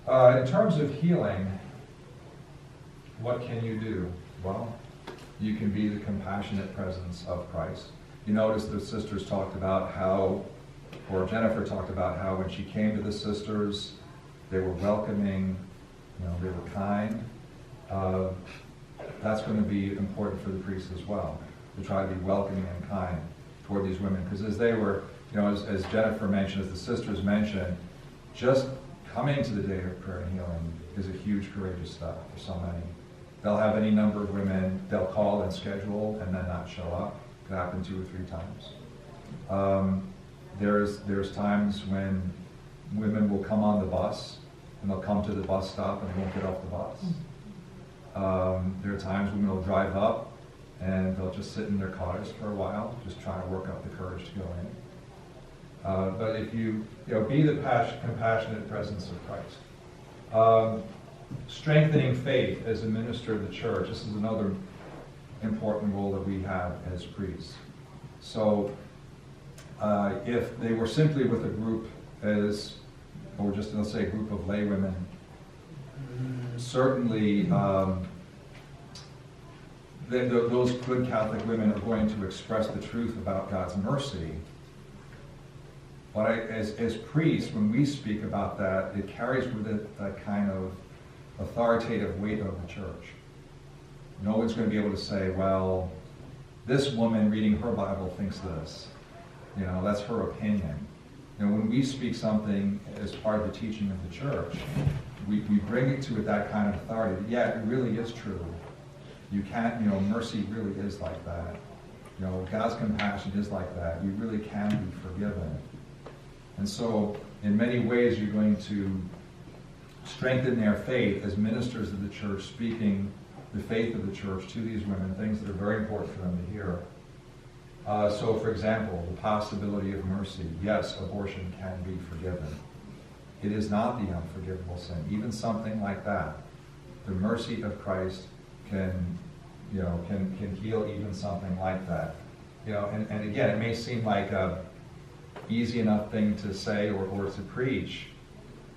In terms of healing, what can you do? Well, you can be the compassionate presence of Christ. You notice the sisters talked about how, or Jennifer talked about how when she came to the sisters, they were welcoming, they were kind. That's going to be important for the priests as well, to try to be welcoming and kind toward these women. Because as they were, as Jennifer mentioned, as the sisters mentioned, just coming to the day of prayer and healing is a huge courageous step for so many. They'll have any number of women, they'll call and schedule and then not show up. It could happen 2 or 3 times. There's times when women will come on the bus and they'll come to the bus stop and they won't get off the bus. There are times when they'll drive up and they'll just sit in their cars for a while, just trying to work up the courage to go in. But if you be the compassionate presence of Christ. Strengthening faith as a minister of the church. This is another important role that we have as priests. So if they were simply with a group or just let's say a group of lay women, certainly those good Catholic women are going to express the truth about God's mercy. But as priests, when we speak about that, it carries with it that kind of authoritative weight of the church. No one's going to be able to say, well, this woman reading her Bible thinks this. That's her opinion. When we speak something as part of the teaching of the church, we bring it to it that kind of authority. Yeah, it really is true. You can't, mercy really is like that. God's compassion is like that. We really can be forgiven. And so, in many ways, you're going to strengthen their faith as ministers of the church, speaking the faith of the church to these women, things that are very important for them to hear. So, for example, the possibility of mercy. Yes, abortion can be forgiven. It is not the unforgivable sin. Even something like that, the mercy of Christ can heal even something like that. And again, it may seem like a easy enough thing to say or to preach,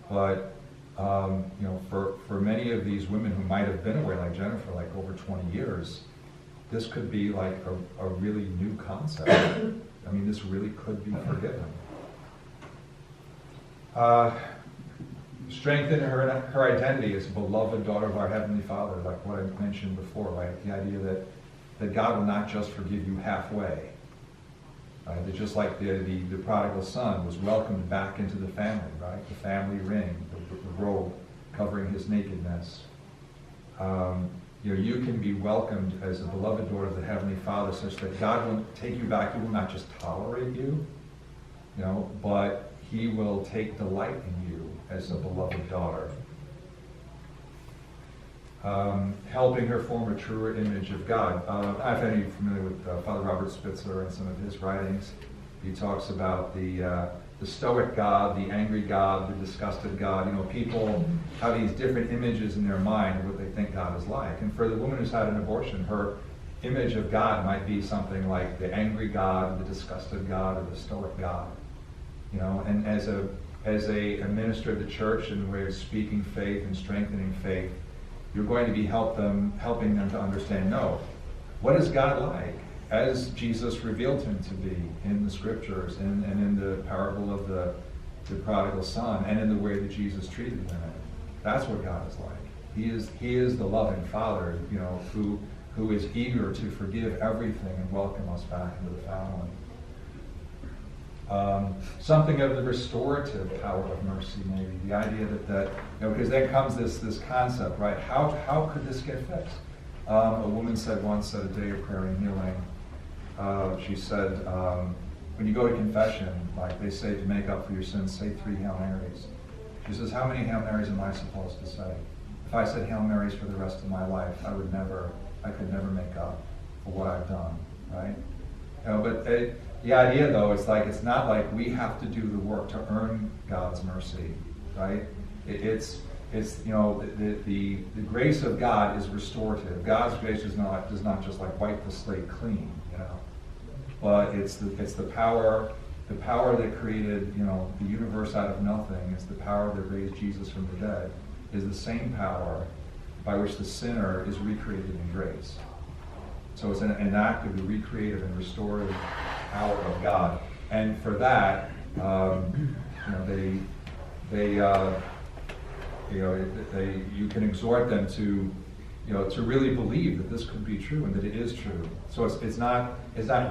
but for many of these women who might have been away, like Jennifer, like over 20 years, this could be like a really new concept. I mean, this really could be forgiven. Strengthen her identity as a beloved daughter of our Heavenly Father, like what I mentioned before, right? The idea that God will not just forgive you halfway. That just like the prodigal son was welcomed back into the family, right? The family ring, the robe covering his nakedness. You can be welcomed as a beloved daughter of the Heavenly Father, such that God will take you back. He will not just tolerate you, but He will take delight in you as a beloved daughter. Helping her form a truer image of God. I don't know if any of you are familiar with Father Robert Spitzer and some of his writings. He talks about the stoic God, the angry God, the disgusted God. People have these different images in their mind of what they think God is like. And for the woman who's had an abortion, her image of God might be something like the angry God, the disgusted God, or the stoic God. And as a minister of the church in the way of speaking faith and strengthening faith, you're going to be helping them to understand, no, what is God like? As Jesus revealed him to be in the scriptures and in the parable of the prodigal son and in the way that Jesus treated him. That's what God is like. He is the loving Father, who is eager to forgive everything and welcome us back into the family. Something of the restorative power of mercy, maybe. The idea that because then comes this concept, right? How could this get fixed? A woman said once at a day of prayer and healing, she said, when you go to confession, like they say to make up for your sins, say 3 Hail Marys. She says, how many Hail Marys am I supposed to say? If I said Hail Marys for the rest of my life, I could never make up for what I've done, right? But the idea, though, it's not like we have to do the work to earn God's mercy, right? It's the grace of God is restorative. God's grace does not just like wipe the slate clean, but it's the power The power that created, the universe out of nothing is the power that raised Jesus from the dead, is the same power by which the sinner is recreated in grace. So it's an act of the recreative and restorative power of God. And for that, you can exhort them to really believe that this could be true and that it is true. So it's not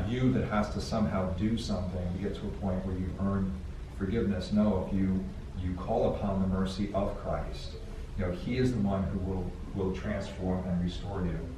you that has to somehow do something to get to a point where you earn forgiveness. No, if you call upon the mercy of Christ, He is the one who will transform and restore you.